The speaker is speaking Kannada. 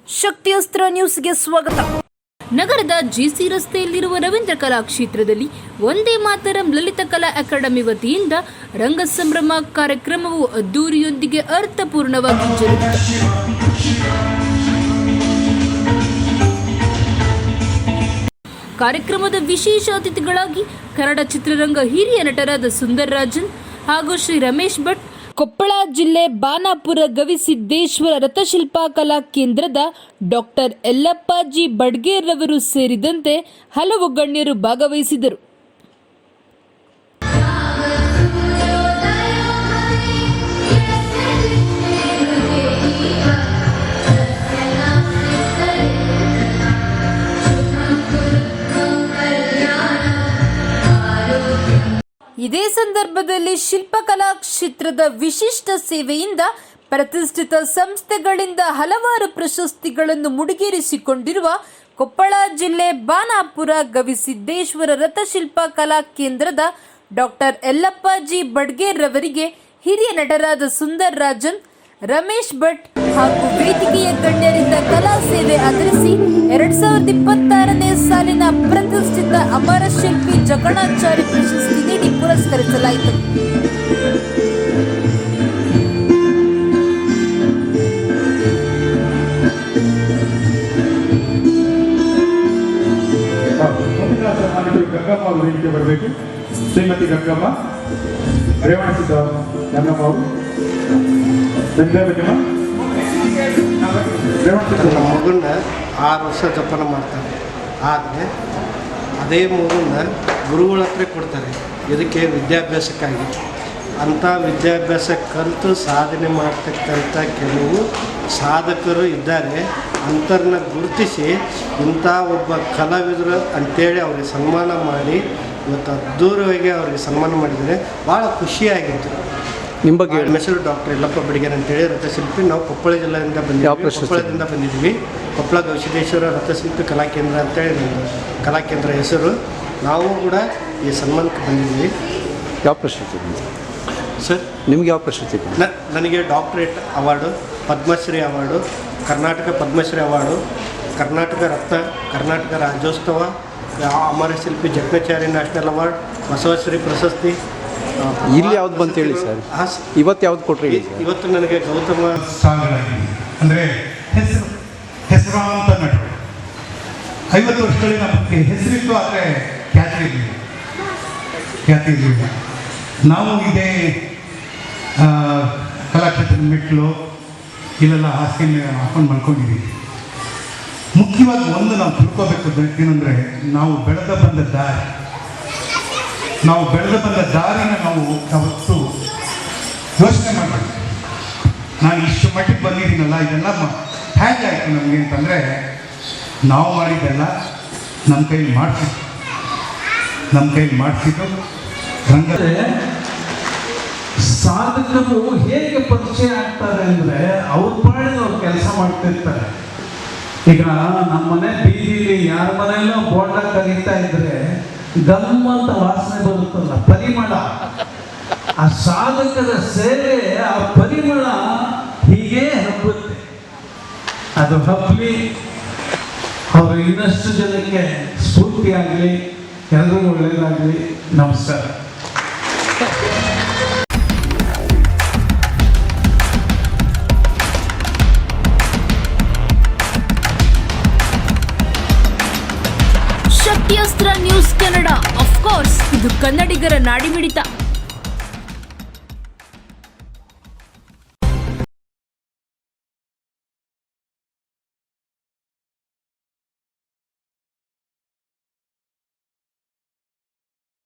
ಶಕ್ತಿಯಸ್ತ್ರ ನ್ಯೂಸ್ಗೆ ಸ್ವಾಗತ. ನಗರದ ಜಿಸಿ ರಸ್ತೆಯಲ್ಲಿರುವ ರವೀಂದ್ರ ಕಲಾ ಕ್ಷೇತ್ರದಲ್ಲಿ ವಂದೇ ಮಾತರಂ ಲಲಿತ ಕಲಾ ಅಕಾಡೆಮಿ ವತಿಯಿಂದ ರಂಗ ಸಂಭ್ರಮ ಕಾರ್ಯಕ್ರಮವು ಅದ್ದೂರಿಯೊಂದಿಗೆ ಅರ್ಥಪೂರ್ಣವಾಗಿ ಜರುಗಿತು. ಕಾರ್ಯಕ್ರಮದ ವಿಶೇಷ ಅತಿಥಿಗಳಾಗಿ ಕನ್ನಡ ಚಿತ್ರರಂಗ ಹಿರಿಯ ನಟರಾದ ಸುಂದರ್ ರಾಜನ್ ಹಾಗೂ ಶ್ರೀ ರಮೇಶ್ ಭಟ್, ಕೊಪ್ಪಳ ಜಿಲ್ಲೆ ಬಾನಾಪುರ ಗವಿಸಿದ್ದೇಶ್ವರ ರಥಶಿಲ್ಪ ಕಲಾ ಕೇಂದ್ರದ ಡಾಕ್ಟರ್ ಯಲ್ಲಪ್ಪಾಜಿ ಬಡ್ಗೇರ್ ರವರು ಸೇರಿದಂತೆ ಹಲವು ಗಣ್ಯರು ಭಾಗವಹಿಸಿದರು. ಇದೇ ಸಂದರ್ಭದಲ್ಲಿ ಶಿಲ್ಪಕಲಾ ಕ್ಷೇತ್ರದ ವಿಶಿಷ್ಟ ಸೇವೆಯಿಂದ ಪ್ರತಿಷ್ಠಿತ ಸಂಸ್ಥೆಗಳಿಂದ ಹಲವಾರು ಪ್ರಶಸ್ತಿಗಳನ್ನು ಮುಡಿಗೇರಿಸಿಕೊಂಡಿರುವ ಕೊಪ್ಪಳ ಜಿಲ್ಲೆ ಬಾನಾಪುರ ಗವಿಸಿದ್ದೇಶ್ವರ ರಥಶಿಲ್ಪ ಕಲಾ ಕೇಂದ್ರದ ಡಾಕ್ಟರ್ ಯಲ್ಲಪ್ಪಾಜಿ ಬಡ್ಗೇರ್ ರವರಿಗೆ ಹಿರಿಯ ನಟರಾದ ಸುಂದರ್ ರಾಜನ್, ರಮೇಶ್ ಭಟ್ ಹಾಗೂ ವೇದಿಕೆಯ ಗಣ್ಯರಿಂದ ಕಲಾ ಸೇವೆ ಆಧರಿಸಿ 2026ನೇ ಸಾಲಿನ ಪ್ರತಿಷ್ಠಿತ ಅಮರ ಶಿಲ್ಪಿ ಜಕಣಾಚಾರಿ ಪ್ರಶಸ್ತಿ ನೀಡಿ ಪುರಸ್ಕರಿಸಲಾಯಿತು. ಗಂಗಮ್ಮ ಅವರು ವೇದಿಕೆ ಬರಬೇಕು. ಶ್ರೀಮತಿ ಗಂಗಮ್ಮ, ರೇವಣ ಗಂಗಮ್ಮ ಅವರು ಮಗುನ 6 ವರ್ಷ ಜಪನ ಮಾಡ್ತಾರೆ. ಆದರೆ ಅದೇ ಮಗುನ ಗುರುಗಳ ಹತ್ರ ಕೊಡ್ತಾರೆ. ಇದಕ್ಕೆ ವಿದ್ಯಾಭ್ಯಾಸಕ್ಕಾಗಿ ಅಂಥ ವಿದ್ಯಾಭ್ಯಾಸ ಕಲಿತು ಸಾಧನೆ ಮಾಡ್ತಕ್ಕಂಥ ಕೆಲವು ಸಾಧಕರು ಇದ್ದಾರೆ. ಅಂಥವ್ರನ್ನ ಗುರುತಿಸಿ ಇಂಥ ಒಬ್ಬ ಕಲಾವಿದರು ಅಂತೇಳಿ ಅವ್ರಿಗೆ ಸನ್ಮಾನ ಮಾಡಿ ಇವತ್ತು ಅದ್ದೂರವಾಗಿ ಅವ್ರಿಗೆ ಸನ್ಮಾನ ಮಾಡಿದರೆ ಭಾಳ ಖುಷಿಯಾಗಿತ್ತು. ನಿಮ್ಮ ಬಗ್ಗೆ ಹೆಸರು ಡಾಕ್ಟರ್ ಯಲ್ಲಪ್ಪ ಬಡ್ಗೇರ್ ಅಂತೇಳಿ ರಥಶಿಲ್ಪಿ. ನಾವು ಕೊಪ್ಪಳ ಜಿಲ್ಲೆಯಿಂದ ಬಂದಿದ್ದೀವಿ. ಕೊಪ್ಪಳ ಗವಿಸಿದ್ದೇಶ್ವರ ರಥಶಿಲ್ಪಿ ಕಲಾ ಕೇಂದ್ರ ಅಂತೇಳಿ ನಮ್ಮ ಕಲಾ ಕೇಂದ್ರ ಹೆಸರು. ನಾವು ಕೂಡ ಈ ಸನ್ಮಾನಕ್ಕೆ ಬಂದಿದ್ದೀವಿ. ಯಾವ ಪ್ರಶಸ್ತಿ ಸರ್? ನಿಮ್ಗೆ ಯಾವ ಪ್ರಶಸ್ತಿ? ನನಗೆ doctorate award, Padmashri award, Karnataka Padmashri award, Karnataka Ratna, Karnataka Rajyotsava, Amara Shilpi Jakanachari national award, Basavashree ಪ್ರಶಸ್ತಿ. ಇಲ್ಲಿ ಯಾವ್ದು ಬಂತ ಹೇಳಿ ಸರ್? ಇವತ್ತು ಯಾವ್ದು ಕೊಟ್ಟರೆ ಹೇಳಿ ಸರ್? ಇವತ್ತು ನನಗೆ ಗೌತಮ ಅಂದರೆ ಹೆಸರಾಂತ ನಟರು 50 ವರ್ಷಗಳಿಂದ ನಮಗೆ ಹೆಸರಿತ್ತು, ಆದರೆ ಖ್ಯಾತಿ ಇರಲಿಲ್ಲ. ನಾವು ಇದೇ ಕಲಾಕ್ಷೇತ್ರದ ಮೆಟ್ಲು ಇಲ್ಲೆಲ್ಲ ಹಾಸಿಗೆ ಹಾಕೊಂಡು ಮಾಡ್ಕೊಂಡಿದ್ದೀವಿ. ಮುಖ್ಯವಾಗಿ ಒಂದು ನಾವು ತಿಳ್ಕೋಬೇಕು ಏನಂದರೆ, ನಾವು ಬೆಳೆದ ಬಂದ ದಾರಿನ ನಾವು ಅವತ್ತು ಯೋಚನೆ ಮಾಡಬೇಕು. ನಾನು ಇಷ್ಟು ಮಟ್ಟಿಗೆ ಬಂದಿದ್ದೀನಲ್ಲ, ಇದೆಲ್ಲ ಹೇಗಾಯಿತು ನಮಗೆ ಅಂತಂದರೆ, ನಾವು ಮಾಡಿದ್ದೆಲ್ಲ ನಮ್ಮ ಕೈಲಿ ಮಾಡಿಸಿದ್ದು ರಂಗ. ಸಾಧಕರು ಹೇಗೆ ಪರಿಚಯ ಆಗ್ತಾರೆ ಅಂದರೆ, ಅವ್ರ ಪಾಡಿಗೆ ಅವ್ರು ಕೆಲಸ ಮಾಡ್ತಿರ್ತಾರೆ. ಈಗ ನಮ್ಮ ಮನೆ ಬೀದಿಲಿ ಯಾರ ಮನೆಯಲ್ಲೋ ಬೋಂಡ ಕರೀತಾ ಇದ್ರೆ ಗಮ್ಮಂತ ವಾಸನೆ ಬರುತ್ತಲ್ಲ, ಪರಿಮಳ. ಆ ಸಾಧಕರ ಸೇವೆ, ಆ ಪರಿಮಳ ಹೀಗೆ ಹಬ್ಬುತ್ತೆ. ಅದು ಹಬ್ಬಲಿ, ಅವರು ಇನ್ನಷ್ಟು ಜನಕ್ಕೆ ಸ್ಫೂರ್ತಿಯಾಗಲಿ, ಎಲ್ಲರಿಗೂ ಒಳ್ಳೆಯದಾಗಲಿ. ನಮಸ್ಕಾರ. ಶಕ್ತಿಯಸ್ತ್ರ ನ್ಯೂಸ್ ಕನ್ನಡ, ಆಫ್ ಕೋರ್ಸ್ ಇದು ಕನ್ನಡಿಗರ ನಾಡಿಮಿಡಿತ.